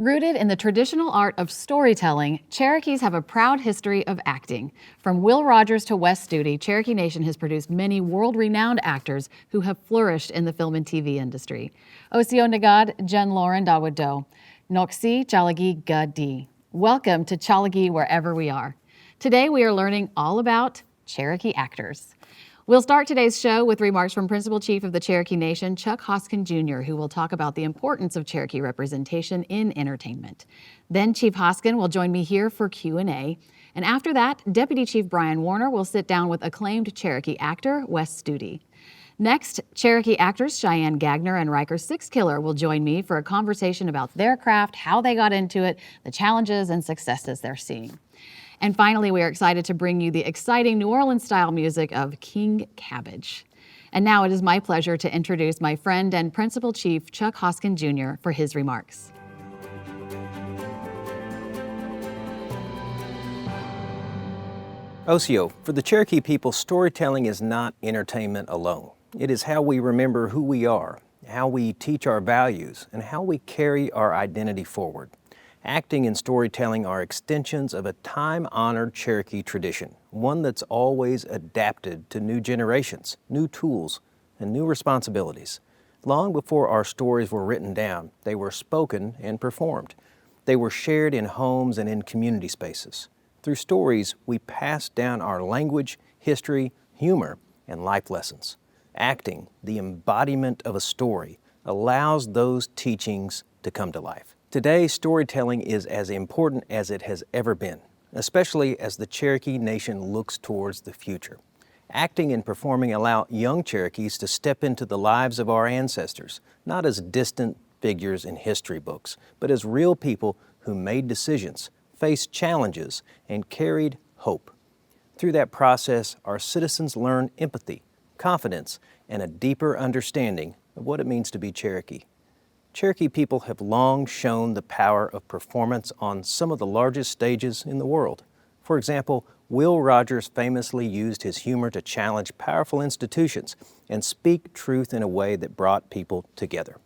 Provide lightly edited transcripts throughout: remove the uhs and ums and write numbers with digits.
Rooted in the traditional art of storytelling, Cherokees have a proud history of acting. From Will Rogers to Wes Studi, Cherokee Nation has produced many world-renowned actors who have flourished in the film and TV industry. Osio Nagad, Jen Loren Dawado, Noxi Chalagi Gadi. Welcome to Chalagi wherever we are. Today we are learning all about Cherokee actors. We'll start today's show with remarks from Principal Chief of the Cherokee Nation, Chuck Hoskin Jr., who will talk about the importance of Cherokee representation in entertainment. Then Chief Hoskin will join me here for Q&A. And after that, Deputy Chief Bryan Warner will sit down with acclaimed Cherokee actor Wes Studi. Next, Cherokee actors Cheyenne Gagner and Ryker Sixkiller will join me for a conversation about their craft, how they got into it, the challenges and successes they're seeing. And finally, we are excited to bring you the exciting New Orleans-style music of King Cabbage. And now it is my pleasure to introduce my friend and Principal Chief Chuck Hoskin Jr. for his remarks. Osio, for the Cherokee people, storytelling is not entertainment alone. It is how we remember who we are, how we teach our values, and how we carry our identity forward. Acting and storytelling are extensions of a time-honored Cherokee tradition, one that's always adapted to new generations, new tools, and new responsibilities. Long before our stories were written down, they were spoken and performed. They were shared in homes and in community spaces. Through stories, we passed down our language, history, humor, and life lessons. Acting, the embodiment of a story, allows those teachings to come to life. Today, storytelling is as important as it has ever been, especially as the Cherokee Nation looks towards the future. Acting and performing allow young Cherokees to step into the lives of our ancestors, not as distant figures in history books, but as real people who made decisions, faced challenges, and carried hope. Through that process, our citizens learn empathy, confidence, and a deeper understanding of what it means to be Cherokee. Cherokee people have long shown the power of performance on some of the largest stages in the world. For example, Will Rogers famously used his humor to challenge powerful institutions and speak truth in a way that brought people together.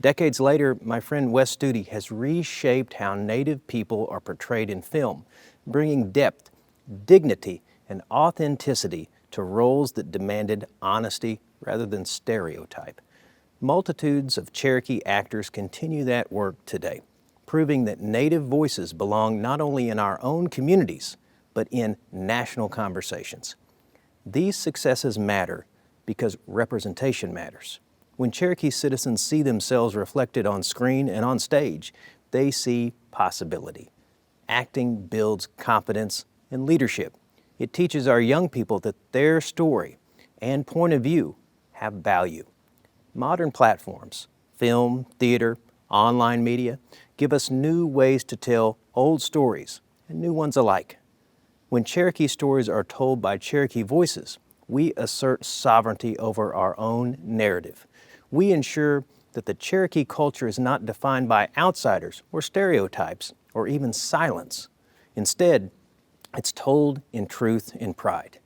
Decades later, my friend Wes Studi has reshaped how Native people are portrayed in film, bringing depth, dignity, and authenticity to roles that demanded honesty rather than stereotype. Multitudes of Cherokee actors continue that work today, proving that Native voices belong not only in our own communities, but in national conversations. These successes matter because representation matters. When Cherokee citizens see themselves reflected on screen and on stage, they see possibility. Acting builds confidence and leadership. It teaches our young people that their story and point of view have value. Modern platforms, film, theater, online media, give us new ways to tell old stories and new ones alike. When Cherokee stories are told by Cherokee voices, we assert sovereignty over our own narrative. We ensure that the Cherokee culture is not defined by outsiders or stereotypes or even silence. Instead, it's told in truth and pride.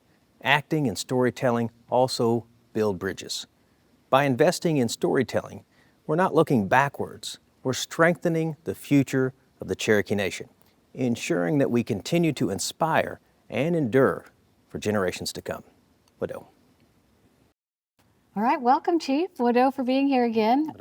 Acting and storytelling also build bridges. By investing in storytelling, we're not looking backwards. We're strengthening the future of the Cherokee Nation, ensuring that we continue to inspire and endure for generations to come. Wado. All right, welcome, Chief Wado, for being here again.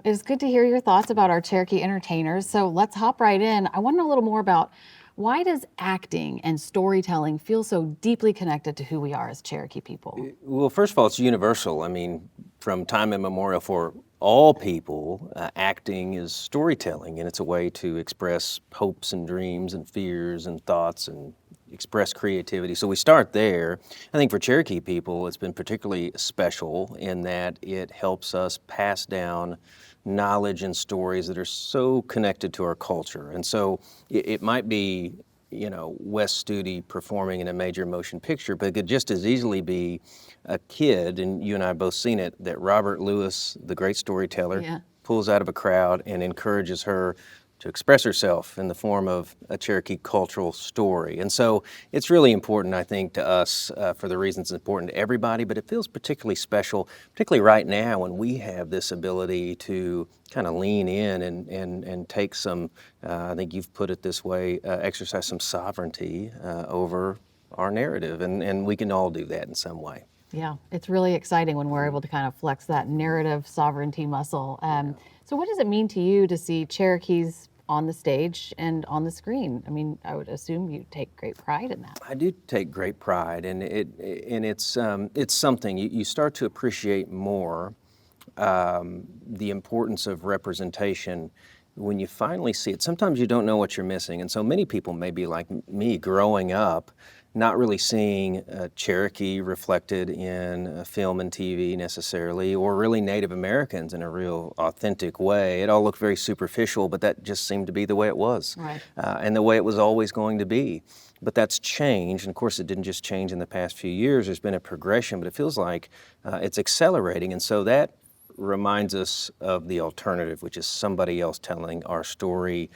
It's good to hear your thoughts about our Cherokee entertainers. So let's hop right in. I want to know a little more about why does acting and storytelling feel so deeply connected to who we are as Cherokee people? Well, first of all, it's universal. I mean, from time immemorial for all people, acting is storytelling, and it's a way to express hopes and dreams and fears and thoughts and express creativity. So we start there. I think for Cherokee people, it's been particularly special in that it helps us pass down knowledge and stories that are so connected to our culture. And so it might be, Wes Studi performing in a major motion picture, but it could just as easily be a kid, and you and I have both seen it, that Robert Lewis, the great storyteller, pulls out of a crowd and encourages her to express herself in the form of a Cherokee cultural story. And so it's really important, I think, to us for the reasons it's important to everybody, but it feels particularly special, particularly right now when we have this ability to kind of lean in and take some, I think you've put it this way, exercise some sovereignty over our narrative, and we can all do that in some way. Yeah, it's really exciting when we're able to kind of flex that narrative sovereignty muscle. So what does it mean to you to see Cherokees on the stage and on the screen? I mean, I would assume you take great pride in that. I do take great pride, and it's something you start to appreciate more the importance of representation when you finally see it. Sometimes you don't know what you're missing, and so many people may be like me, growing up, not really seeing Cherokee reflected in film and TV necessarily, or really Native Americans in a real authentic way. It all looked very superficial, but that just seemed to be the way it was, Right. And the way it was always going to be. But that's changed, and of course it didn't just change in the past few years. There's been a progression, but it feels like it's accelerating, and so that reminds us of the alternative, which is somebody else telling our story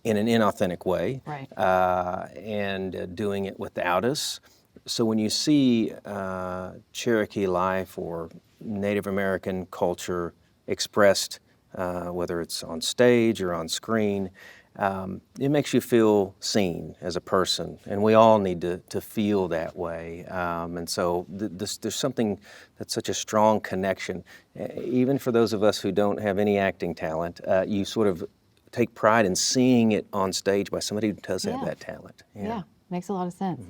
in an inauthentic way, Right. and doing it without us. So when you see Cherokee life or Native American culture expressed, whether it's on stage or on screen, it makes you feel seen as a person, and we all need to feel that way. And so there's something that's such a strong connection. Even for those of us who don't have any acting talent, you sort of take pride in seeing it on stage by somebody who does have that talent. Yeah, makes a lot of sense.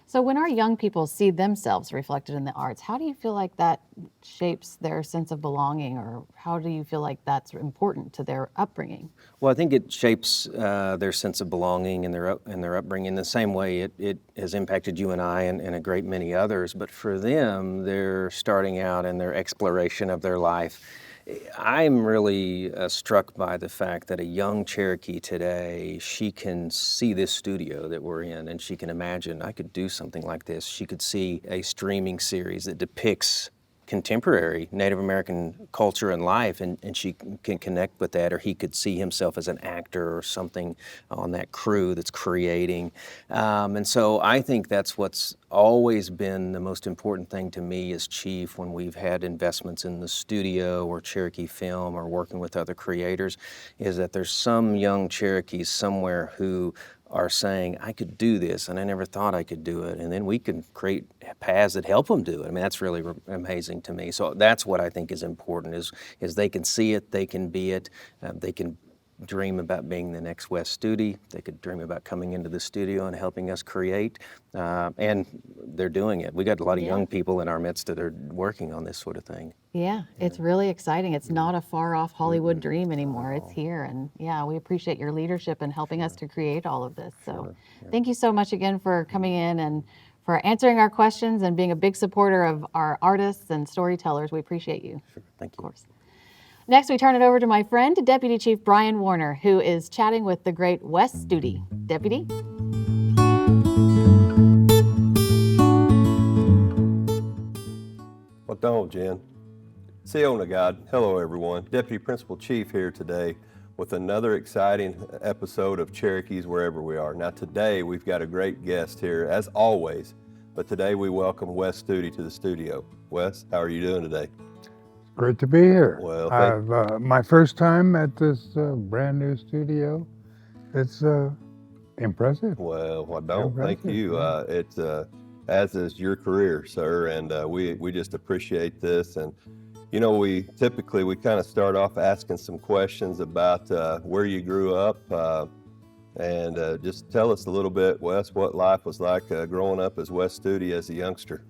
So when our young people see themselves reflected in the arts, how do you feel like that shapes their sense of belonging, or how do you feel like that's important to their upbringing? Well, I think it shapes their sense of belonging and their upbringing in the same way it has impacted you and I and a great many others. But for them, they're starting out in their exploration of their life. I'm really struck by the fact that a young Cherokee today, she can see this studio that we're in, and she can imagine, I could do something like this. She could see a streaming series that depicts contemporary Native American culture and life, and she can connect with that, or he could see himself as an actor or something on that crew that's creating. And so I think that's what's always been the most important thing to me as chief when we've had investments in the studio or Cherokee Film or working with other creators, is that there's some young Cherokees somewhere who are saying, I could do this, and I never thought I could do it, and then we can create paths that help them do it. I mean, that's really amazing to me. So that's what I think is important, is they can see it, they can be it, they can dream about being the next Wes Studi, they could dream about coming into the studio and helping us create, and they're doing it. We got a lot of young people in our midst that are working on this sort of thing. Yeah, it's really exciting. It's not a far off Hollywood dream anymore. It's here. And yeah, we appreciate your leadership in helping us to create all of this. So thank you so much again for coming in and for answering our questions and being a big supporter of our artists and storytellers. We appreciate you. Sure. Thank you. Of course. Next, we turn it over to my friend, Deputy Chief Bryan Warner, who is chatting with the great Wes Studi. Deputy? Well, don't, Jen. Siona God. Hello, everyone. Deputy Principal Chief here today with another exciting episode of Cherokees Wherever We Are. Now, today we've got a great guest here, as always, but today we welcome Wes Studi to the studio. Wes, how are you doing today? Great to be here. Well, my first time at this brand new studio. It's impressive. Well, don't. Thank Impressive, you. yeah. It's as is your career, sir, and we just appreciate this. And you know, we kind of start off asking some questions about where you grew up, and just tell us a little bit, Wes, what life was like growing up as Wes Studi as a youngster.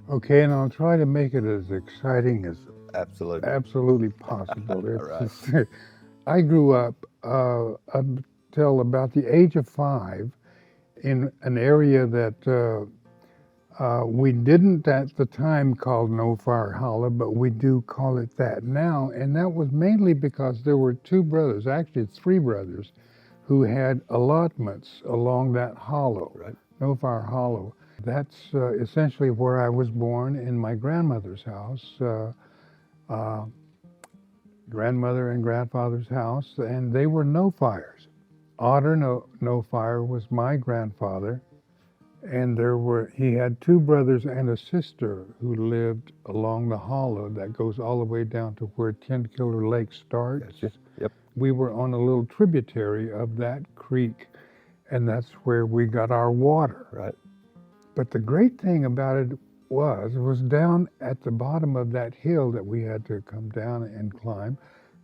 Okay, and I'll try to make it as exciting as Absolutely. possible. Right. I grew up until about the age of 5 in an area that we didn't at the time call No Fire Hollow, but we do call it that now. And that was mainly because there were 2 brothers, actually 3 brothers, who had allotments along that hollow, Right. No Fire Hollow. That's essentially where I was born, in my grandmother's house. grandmother and grandfather's house, and they were no fires. Otter no fire was my grandfather, and he had two brothers and a sister who lived along the hollow that goes all the way down to where Tenkiller Lake starts. Gotcha. Yep. We were on a little tributary of that creek, and that's where we got our water. Right. But the great thing about it was down at the bottom of that hill that we had to come down and climb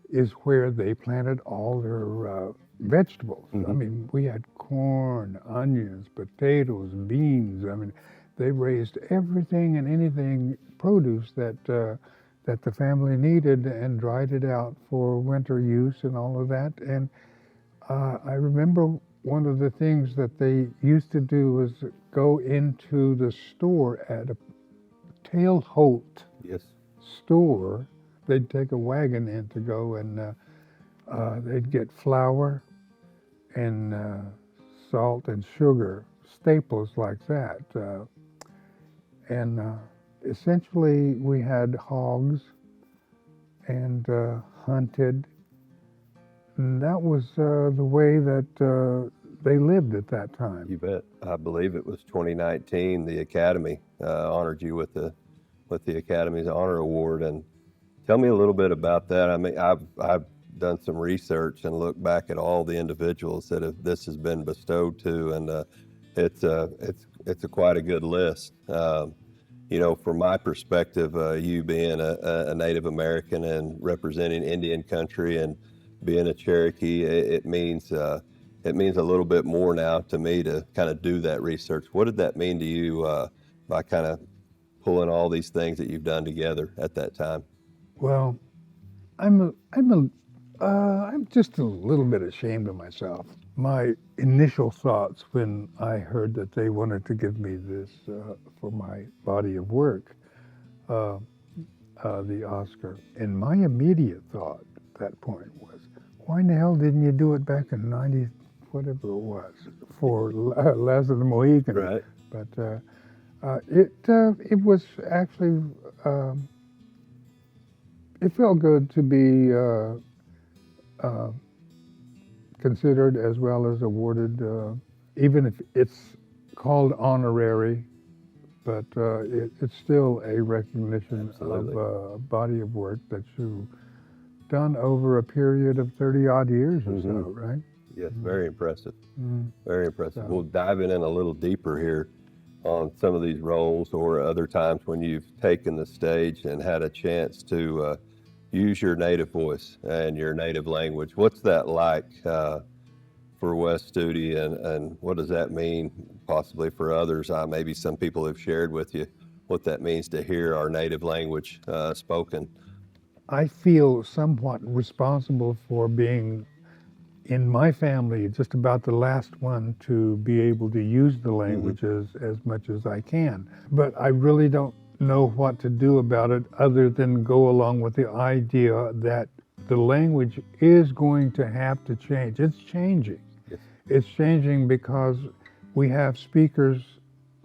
is where they planted all their vegetables. Mm-hmm. I mean, we had corn, onions, potatoes, beans. I mean, they raised everything and anything produce that the family needed and dried it out for winter use and all of that. And I remember one of the things that they used to do was go into the store at a Tail Holt Yes. store. They'd take a wagon in to go and they'd get flour and salt and sugar, staples like that. And essentially we had hogs and hunted. And that was the way that they lived at that time. You bet. I believe it was 2019. The Academy honored you with the Academy's Honor Award. And tell me a little bit about that. I mean, I've done some research and looked back at all the individuals that this has been bestowed to, and it's a quite a good list. You know, from my perspective, you being a Native American and representing Indian country and being a Cherokee, it means a little bit more now to me to kind of do that research. What did that mean to you by kind of pulling all these things that you've done together at that time? Well, I'm just a little bit ashamed of myself. My initial thoughts when I heard that they wanted to give me this for my body of work, the Oscar, and my immediate thought at that point was, why in the hell didn't you do it back in 90, whatever it was, for Last of the Mohicans? Right. But it was actually, it felt good to be considered as well as awarded, even if it's called honorary, but it's still a recognition Absolutely. of a body of work that you've done over a period of 30 odd years or so, right? Yes, very impressive. Mm. Very impressive. So- We'll dive in a little deeper here on some of these roles or other times when you've taken the stage and had a chance to use your native voice and your native language. What's that like for Wes Studi, and what does that mean possibly for others? Maybe some people have shared with you what that means to hear our native language spoken. I feel somewhat responsible for being, in my family, just about the last one to be able to use the languages as much as I can. But I really don't know what to do about it other than go along with the idea that the language is going to have to change. It's changing. Yes. It's changing because we have speakers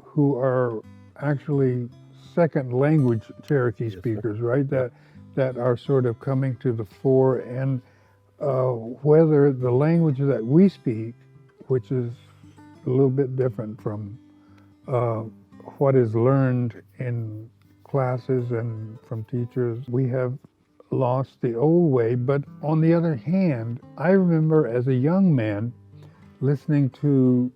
who are actually second language Cherokee Yes, sir. speakers, right? That are sort of coming to the fore, and whether the language that we speak, which is a little bit different from what is learned in classes and from teachers, we have lost the old way. But on the other hand, I remember as a young man listening to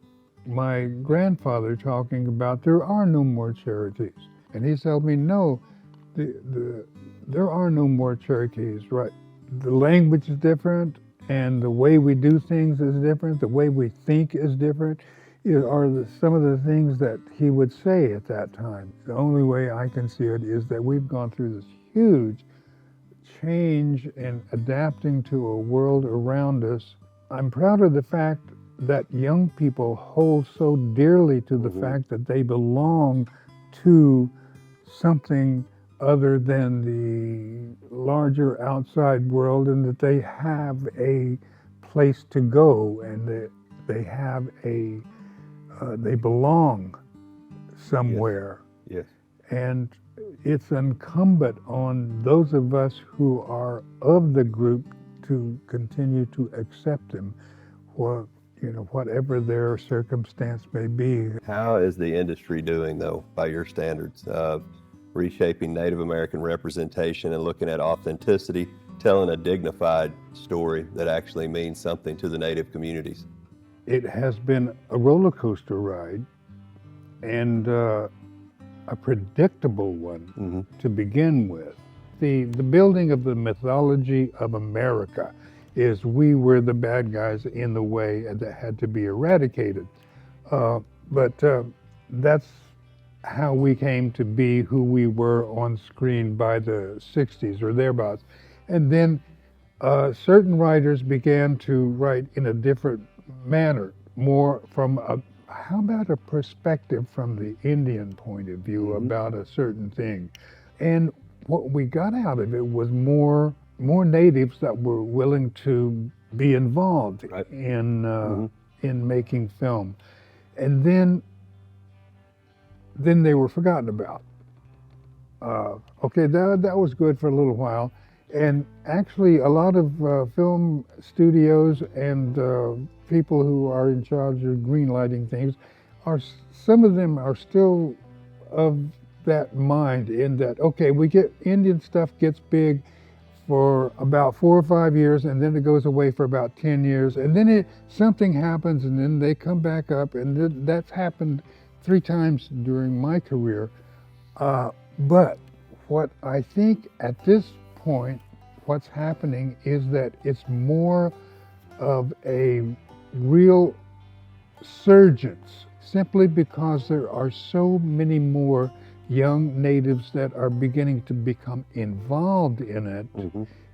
my grandfather talking about there are no more Cherokees. And he told me, no, there are no more Cherokees, right? The language is different, and the way we do things is different, the way we think is different, are some of the things that he would say at that time. The only way I can see it is that we've gone through this huge change in adapting to a world around us. I'm proud of the fact that young people hold so dearly to the fact that they belong to something other than the larger outside world, and that they have a place to go, and that they have they belong somewhere. Yes. And it's incumbent on those of us who are of the group to continue to accept them, for whatever their circumstance may be. How is the industry doing, though, by your standards, of reshaping Native American representation and looking at authenticity, telling a dignified story that actually means something to the Native communities? It has been a roller coaster ride, and a predictable one to begin with. The building of the mythology of America is we were the bad guys in the way and that had to be eradicated. But that's how we came to be who we were on screen by the 60s or thereabouts. And then certain writers began to write in a different manner, more from how about a perspective from the Indian point of view about a certain thing. And what we got out of it was more natives that were willing to be involved in making film. And then they were forgotten about. Okay, that was good for a little while. And actually a lot of film studios and people who are in charge of greenlighting things, some of them are still of that mind, in that, okay, we get Indian stuff gets big for about 4 or 5 years, and then it goes away for about 10 years, and then something happens, and then they come back up, and that's happened 3 times during my career. But what I think at this point, what's happening is that it's more of a real surgence, simply because there are so many more young natives that are beginning to become involved in it,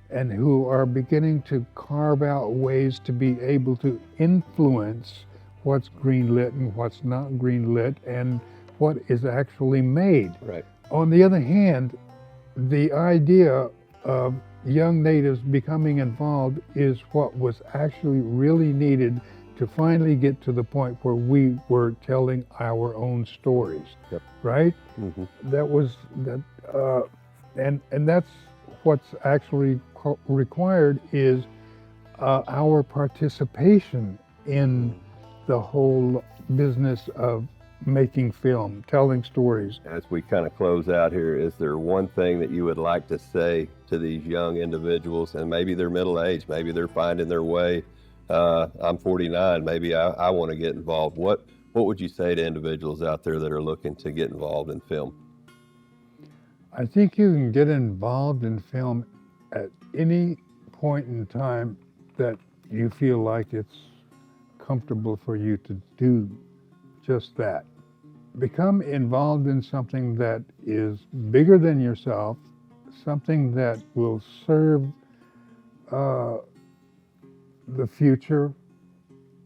and who are beginning to carve out ways to be able to influence what's greenlit and what's not greenlit and what is actually made. Right. On the other hand, the idea of young natives becoming involved is what was actually really needed to finally get to the point where we were telling our own stories, right? That was that, and that's what's actually required, is our participation in the whole business of making film, telling stories. As we kind of close out here, is there one thing that you would like to say to these young individuals, and maybe they're middle-aged, maybe they're finding their way? I'm 49, maybe I want to get involved. What would you say to individuals out there that are looking to get involved in film? I think you can get involved in film at any point in time that you feel like it's comfortable for you to do just that. Become involved in something that is bigger than yourself, something that will serve the future.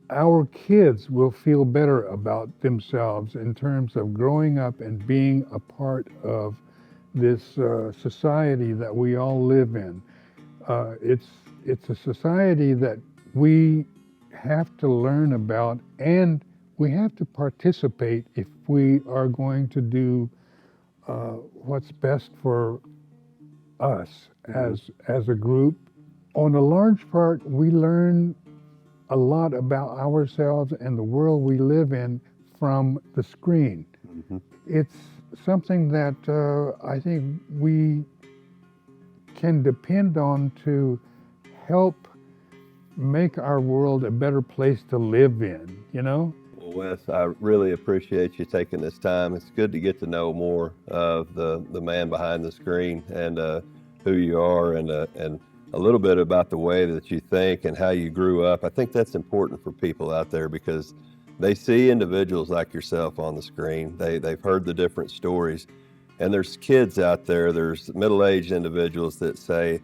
Our kids will feel better about themselves in terms of growing up and being a part of this society that we all live in. It's a society that we have to learn about, and we have to participate if we are going to do what's best for us as a group. On a large part, we learn a lot about ourselves and the world we live in from the screen. It's something that I think we can depend on to help make our world a better place to live in, you know? Well, Wes, I really appreciate you taking this time. It's good to get to know more of the man behind the screen and who you are, and a little bit about the way that you think and how you grew up. I think that's important for people out there, because they see individuals like yourself on the screen. They've heard the different stories, and there's kids out there, there's middle-aged individuals that say,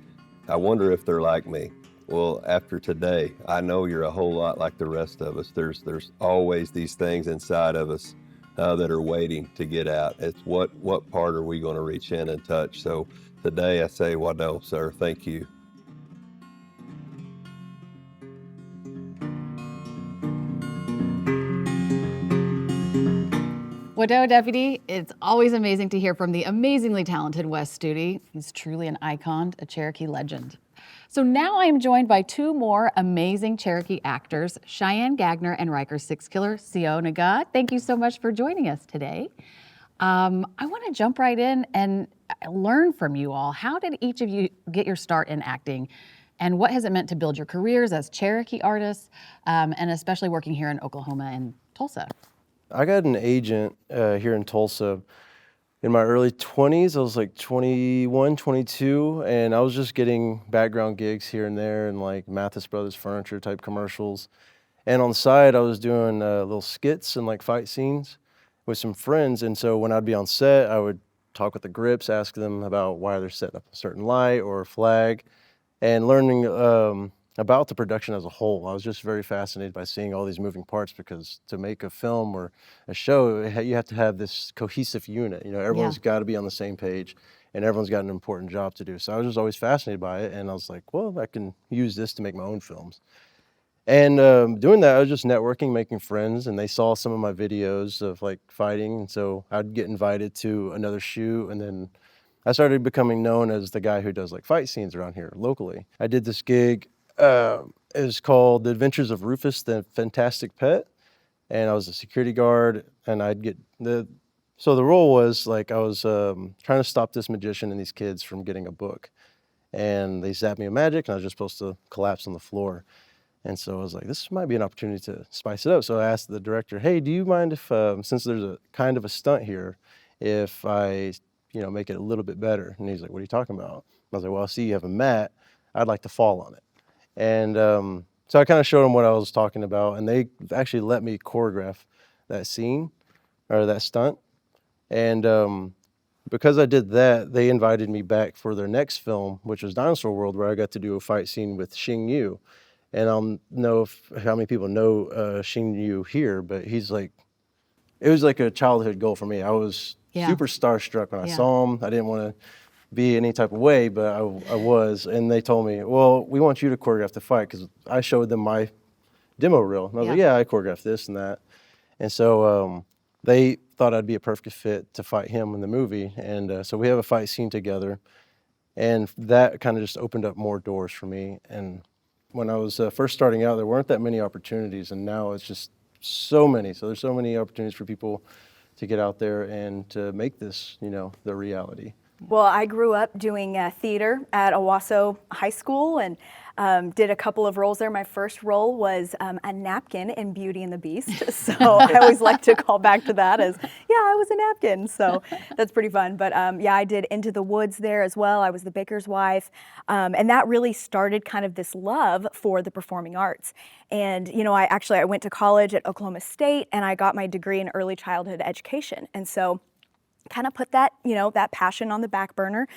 I wonder if they're like me. Well, after today, I know you're a whole lot like the rest of us. There's always these things inside of us that are waiting to get out. It's what part are we going to reach in and touch? So today I say, Wado, sir, thank you. Wadeau Deputy, it's always amazing to hear from the amazingly talented Wes Studi. He's truly an icon, a Cherokee legend. So now I am joined by two more amazing Cherokee actors, Cheyenne Gagner and Ryker Sixkiller. Sio Naga, thank you so much for joining us today. I want to jump right in and learn from you all. How did each of you get your start in acting? And what has it meant to build your careers as Cherokee artists, and especially working here in Oklahoma and Tulsa? I got an agent here in Tulsa in my early 20s. I was like 21, 22, and I was just getting background gigs here and there and like Mathis Brothers furniture type commercials. And on the side, I was doing little skits and like fight scenes with some friends. And so when I'd be on set, I would talk with the grips, ask them about why they're setting up a certain light or a flag, and learning about the production as a whole. I was just very fascinated by seeing all these moving parts, because to make a film or a show, you have to have this cohesive unit. You know, everyone's got to be on the same page, and everyone's got an important job to do. So I was just always fascinated by it, and I was like, well, I can use this to make my own films. And doing that, I was just networking, making friends, and they saw some of my videos of like fighting, and so I'd get invited to another shoot, and then I started becoming known as the guy who does like fight scenes around here locally. I did this gig. It was called The Adventures of Rufus the Fantastic Pet, and I was a security guard, and so the role was like I was trying to stop this magician and these kids from getting a book, and they zapped me with magic, and I was just supposed to collapse on the floor. And so I was like, this might be an opportunity to spice it up. So I asked the director, hey, do you mind if, since there's a kind of a stunt here, if I, make it a little bit better? And he's like, what are you talking about? I was like, well, I see you have a mat. I'd like to fall on it. And so I kind of showed them what I was talking about, and they actually let me choreograph that scene, or that stunt. And because I did that, they invited me back for their next film, which was Dinosaur World, where I got to do a fight scene with Xing Yu. And I don't know how many people know Xing Yu here, but it was like a childhood goal for me. I was super starstruck when I saw him. I didn't want to be any type of way, but I was. And they told me, well, we want you to choreograph the fight, because I showed them my demo reel. And I was like, yeah, I choreographed this and that. And so they thought I'd be a perfect fit to fight him in the movie. And so we have a fight scene together. And that kind of just opened up more doors for me. And when I was first starting out, there weren't that many opportunities, and now it's just so many. So there's so many opportunities for people to get out there and to make this, the reality. Well, I grew up doing theater at Owasso High School, and did a couple of roles there. My first role was a napkin in Beauty and the Beast. So I always like to call back to that as, I was a napkin. So that's pretty fun. But I did Into the Woods there as well. I was the baker's wife. And that really started kind of this love for the performing arts. And, I went to college at Oklahoma State, and I got my degree in early childhood education. And so kind of put that, that passion on the back burner,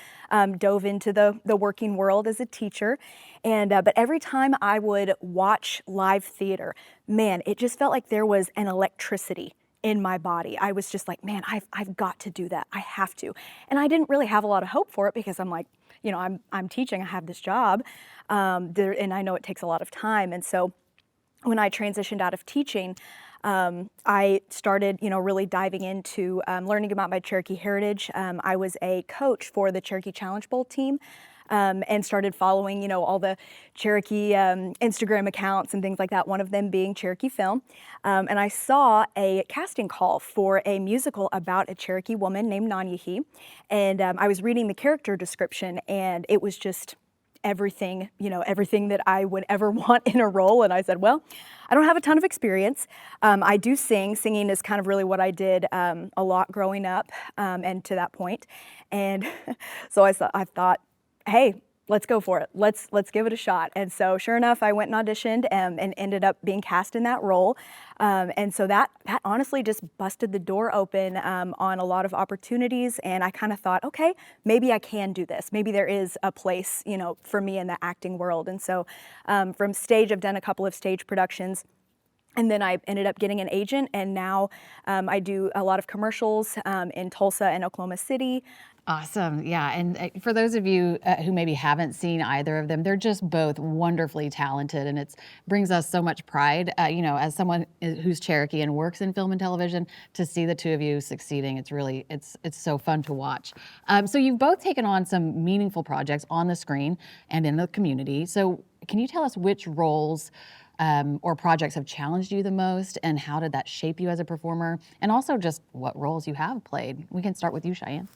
dove into the working world as a teacher. And, but every time I would watch live theater, man, it just felt like there was an electricity in my body. I was just like, man, I've got to do that. I have to. And I didn't really have a lot of hope for it, because I'm like, I'm teaching, I have this job, and I know it takes a lot of time. And so when I transitioned out of teaching, I started, really diving into learning about my Cherokee heritage. I was a coach for the Cherokee Challenge Bowl team, and started following, all the Cherokee Instagram accounts and things like that, one of them being Cherokee Film. And I saw a casting call for a musical about a Cherokee woman named Nanyehi. And I was reading the character description, and it was just everything, everything that I would ever want in a role. And I said, well, I don't have a ton of experience. I do sing. Singing is kind of really what I did a lot growing up, and to that point. And so I thought, hey, let's go for it. Let's give it a shot. And so sure enough, I went and auditioned, and ended up being cast in that role. And so that honestly just busted the door open on a lot of opportunities. And I kind of thought, okay, maybe I can do this. Maybe there is a place, for me in the acting world. And so from stage, I've done a couple of stage productions. And then I ended up getting an agent, and now I do a lot of commercials in Tulsa and Oklahoma City. Awesome. Yeah. And for those of you who maybe haven't seen either of them, they're just both wonderfully talented. And it brings us so much pride, as someone who's Cherokee and works in film and television, to see the two of you succeeding. It's so fun to watch. So you've both taken on some meaningful projects on the screen and in the community. So can you tell us which roles or projects have challenged you the most, and how did that shape you as a performer? And also just what roles you have played. We can start with you, Cheyenne.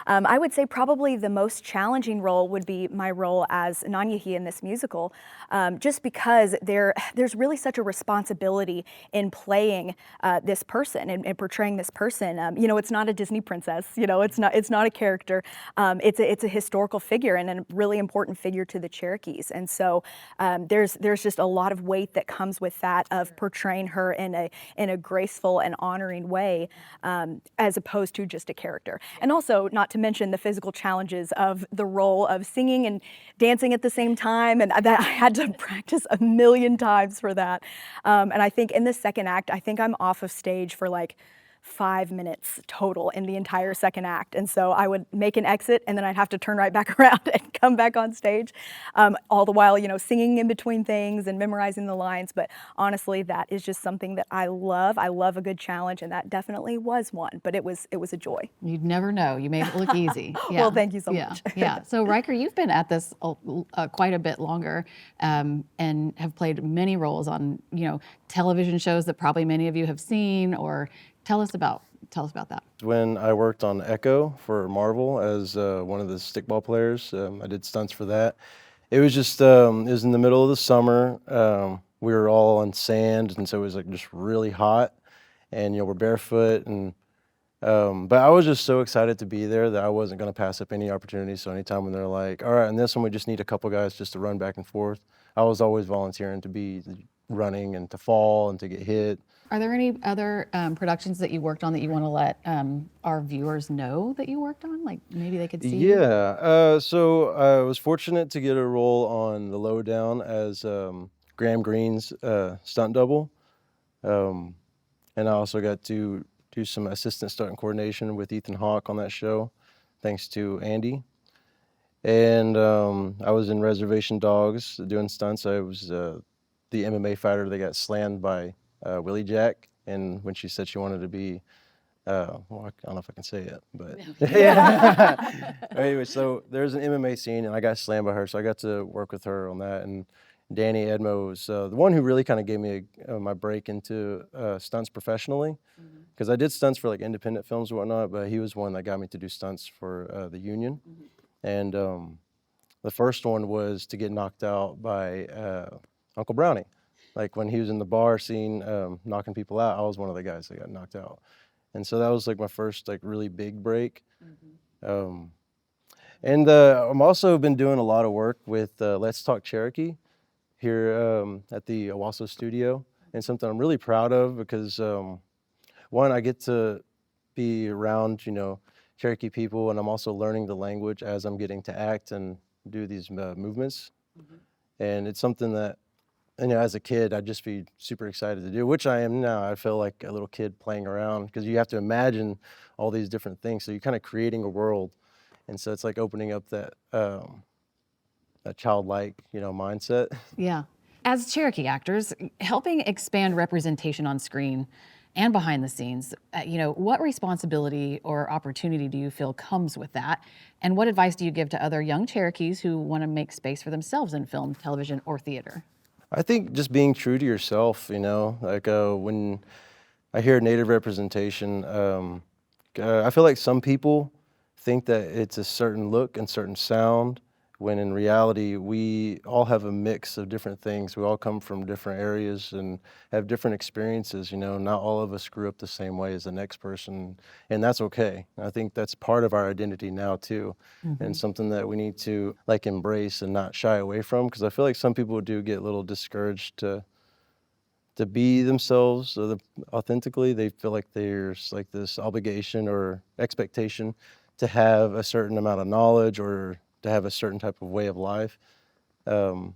I would say probably the most challenging role would be my role as Nanyehi in this musical, just because there's really such a responsibility in playing this person and portraying this person. It's not a Disney princess. It's not a character. It's a historical figure and a really important figure to the Cherokees. And so there's just a lot of weight that comes with that, of portraying her in a graceful and honoring way, as opposed to just a character. And also, not to mention the physical challenges of the role of singing and dancing at the same time, and that I had to practice a million times for that. And I think in the second act, I think I'm off of stage for like 5 minutes total in the entire second act. And so I would make an exit, and then I'd have to turn right back around and come back on stage, all the while, singing in between things and memorizing the lines. But honestly, that is just something that I love. I love a good challenge, and that definitely was one, but it was a joy. You'd never know. You made it look easy. Yeah. Well, thank you so much. Yeah. So Ryker, you've been at this quite a bit longer, and have played many roles on, television shows that probably many of you have seen. Or tell us about that. When I worked on Echo for Marvel as one of the stickball players, I did stunts for that. It was just, it was in the middle of the summer. We were all on sand, and so it was like just really hot, and we're barefoot, and but I was just so excited to be there that I wasn't going to pass up any opportunity. So anytime when they're like, all right, in this one we just need a couple guys just to run back and forth, I was always volunteering to be running and to fall and to get hit. Are there any other productions that you worked on that you want to let our viewers know that you worked on? Like maybe they could see? Yeah, so I was fortunate to get a role on The Lowdown as Graham Greene's stunt double. And I also got to do some assistant stunt coordination with Ethan Hawke on that show, thanks to Andy. And I was in Reservation Dogs doing stunts. I was the MMA fighter that got slammed by Willie Jack, and when she said she wanted to be, well, I don't know if I can say it, but yeah. Anyway, so there's an MMA scene, and I got slammed by her, so I got to work with her on that. And Danny Edmo was the one who really kind of gave me my break into stunts professionally, because I did stunts for like independent films and whatnot, but he was one that got me to do stunts for the union. And the first one was to get knocked out by Uncle Brownie. Like when he was in the bar scene knocking people out, I was one of the guys that got knocked out. And so that was like my first like really big break. And I'm also been doing a lot of work with Let's Talk Cherokee here at the Owasso studio, and something I'm really proud of because one, I get to be around, Cherokee people, and I'm also learning the language as I'm getting to act and do these movements. And it's something that, as a kid, I'd just be super excited to do, which I am now. I feel like a little kid playing around because you have to imagine all these different things. So you're kind of creating a world. And so it's like opening up that childlike, mindset. Yeah. As Cherokee actors, helping expand representation on screen and behind the scenes, what responsibility or opportunity do you feel comes with that? And what advice do you give to other young Cherokees who want to make space for themselves in film, television, or theater? I think just being true to yourself, like when I hear Native representation, I feel like some people think that it's a certain look and certain sound, when in reality, we all have a mix of different things. We all come from different areas and have different experiences, not all of us grew up the same way as the next person, and that's okay. I think that's part of our identity now too, and something that we need to like embrace and not shy away from, because I feel like some people do get a little discouraged to be themselves authentically. They feel like there's like this obligation or expectation to have a certain amount of knowledge or to have a certain type of way of life. And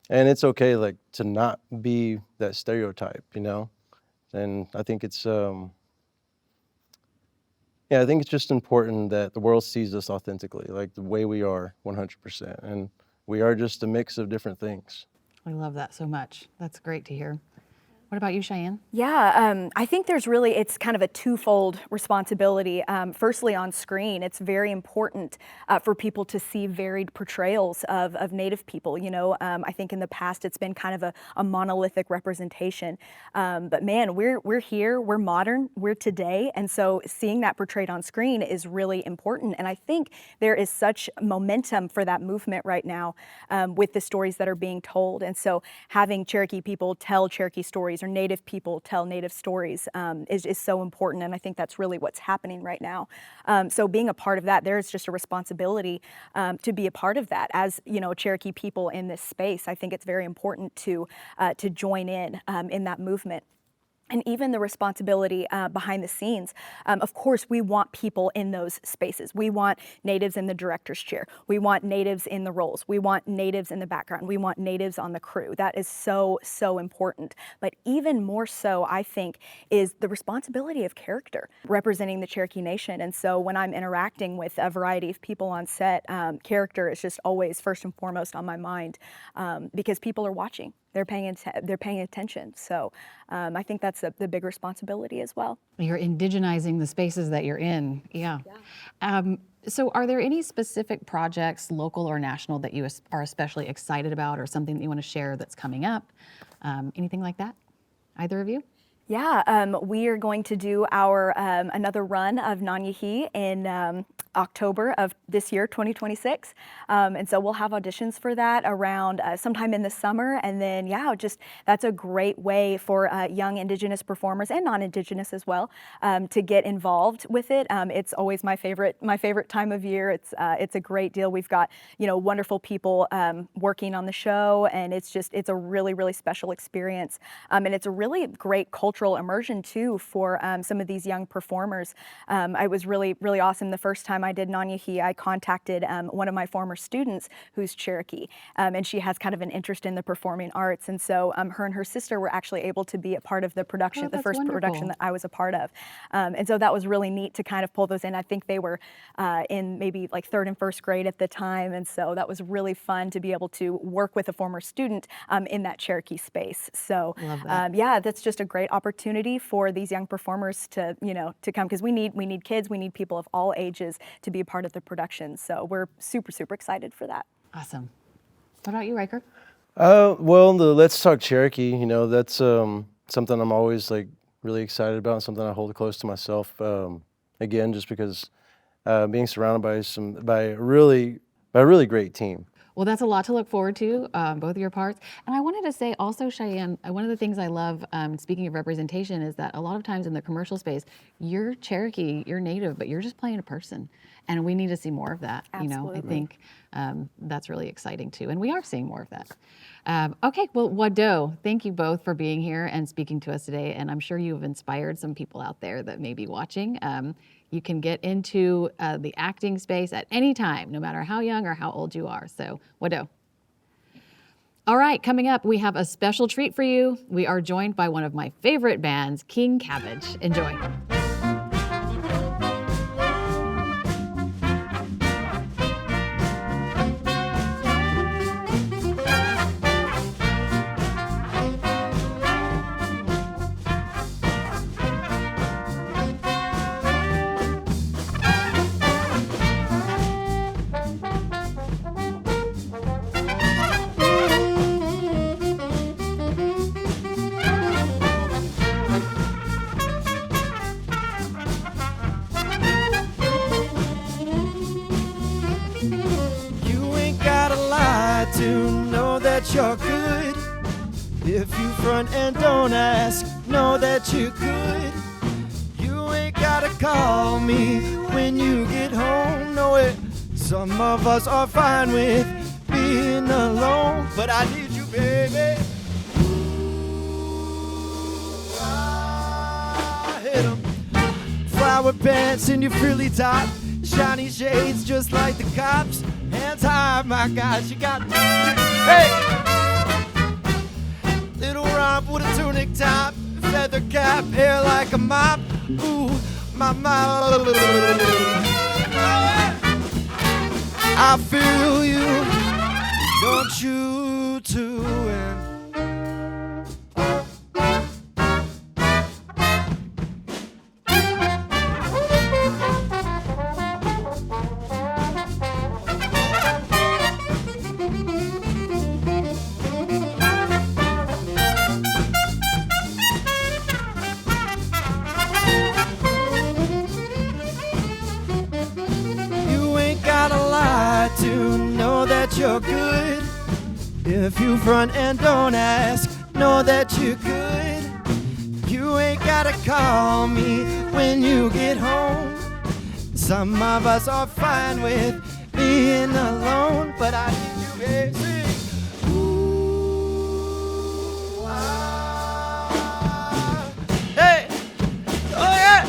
it's okay like to not be that stereotype, and I think it's Yeah, I think it's just important that the world sees us authentically, like the way we are 100%. And we are just a mix of different things. I love that so much. That's great to hear. What about you, Cheyenne? Yeah, I think it's kind of a twofold responsibility. Firstly, on screen, it's very important for people to see varied portrayals of Native people. You know, I think in the past it's been kind of a monolithic representation. But man, we're here, we're modern, we're today, and so seeing that portrayed on screen is really important. And I think there is such momentum for that movement right now with the stories that are being told. And so having Cherokee people tell Cherokee stories, or Native people tell Native stories, is so important, and I think that's really what's happening right now. So being a part of that, there's just a responsibility to be a part of that. As you know, Cherokee people in this space, I think it's very important to join in that movement. And even the responsibility behind the scenes. Of course, we want people in those spaces. We want natives in the director's chair. We want natives in the roles. We want natives in the background. We want natives on the crew. That is so, so important. But even more so, I think, is the responsibility of character representing the Cherokee Nation. And so when I'm interacting with a variety of people on set, character is just always first and foremost on my mind because people are watching. They're paying attention. So I think that's the big responsibility as well. You're indigenizing the spaces that you're in. Yeah. So are there any specific projects, local or national, that you are especially excited about, or something that you want to share that's coming up? Anything like that? Either of you? Yeah, we are going to do our another run of Nanyehi in October of this year, 2026. And so we'll have auditions for that around sometime in the summer. And then, yeah, that's a great way for young Indigenous performers and non-Indigenous as well to get involved with it. It's always my favorite time of year. It's a great deal. We've got, wonderful people working on the show, and it's a really, really special experience. And it's a really great cultural immersion too for some of these young performers. It was really, really awesome. The first time I did Nanyehi, I contacted one of my former students who's Cherokee, and she has kind of an interest in the performing arts. And so her and her sister were actually able to be a part of the production, the first production that I was a part of. And so that was really neat to kind of pull those in. I think they were in maybe like third and first grade at the time. And so that was really fun to be able to work with a former student in that Cherokee space. So yeah, that's just a great opportunity for these young performers to come, because we need kids, we need people of all ages to be a part of the production. So we're super, super excited for that. Awesome. What about you, Ryker? Well, the Let's Talk Cherokee, that's something I'm always like really excited about, and something I hold close to myself. Again, just because being surrounded by a really great team. Well, that's a lot to look forward to, both of your parts. And I wanted to say also, Cheyenne, one of the things I love, speaking of representation, is that a lot of times in the commercial space, you're Cherokee, you're Native, but you're just playing a person. And we need to see more of that. Absolutely. I think that's really exciting too. And we are seeing more of that. Okay, well, Wado, thank you both for being here and speaking to us today. And I'm sure you have inspired some people out there that may be watching. You can get into the acting space at any time, no matter how young or how old you are. So, Wado. All right, coming up, we have a special treat for you. We are joined by one of my favorite bands, King Cabbage. Enjoy. You're good. If you front and don't ask, know that you could. You ain't gotta call me when you get home. Know it. Some of us are fine with being alone, but I need you, baby. I hit 'em. Flower pants in your frilly top, shiny shades just like the cops. Hands high, my gosh, you got me. Hey! Little romp with a tunic top, feather cap, hair like a mop. Ooh, I feel you, don't you too? To know that you're good. If you front and don't ask, know that you're good. You ain't gotta call me when you get home. Some of us are fine with being alone, but I need you, baby. Ooh, ah. Hey, oh yeah.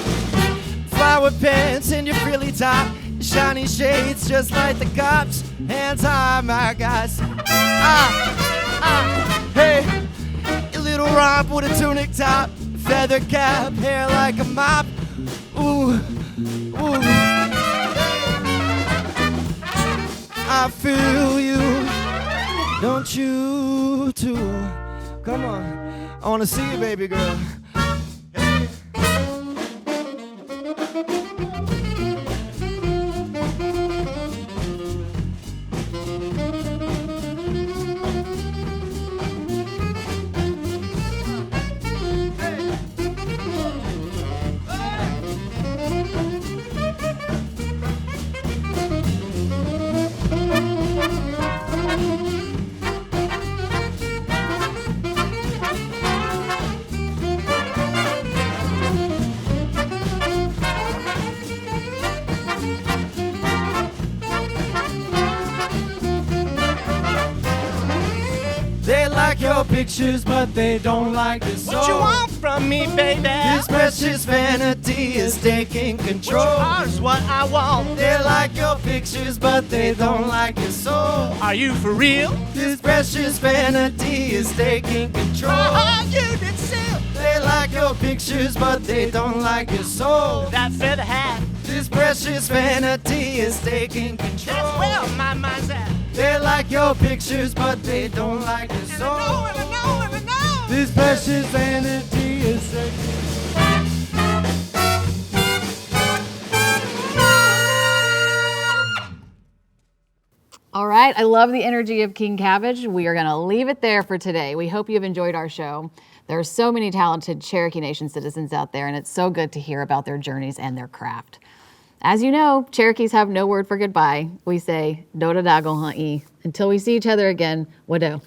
Flower pants and your frilly top, shiny shades just like the cops. Hands high, my guys. Hey, a little romp with a tunic top, feather cap, hair like a mop. Ooh, ooh. I feel you, don't you too? Come on, I wanna see you, baby girl. Your pictures, but they don't like this. What you want from me, baby? This precious vanity is taking control. What you are is what I want. They like your pictures, but they don't like your soul. Are you for real? This precious vanity is taking control. You did still. They like your pictures, but they don't like your soul. That feather hat. This precious vanity is taking control. That's where my mind's at. They like your pictures, but they don't like your soul. And I know. This precious vanity is taking. All right, I love the energy of King Cabbage. We are gonna leave it there for today. We hope you've enjoyed our show. There are so many talented Cherokee Nation citizens out there, and it's so good to hear about their journeys and their craft. As you know, Cherokees have no word for goodbye. We say, "Doda dago ha'i." Until we see each other again, wado.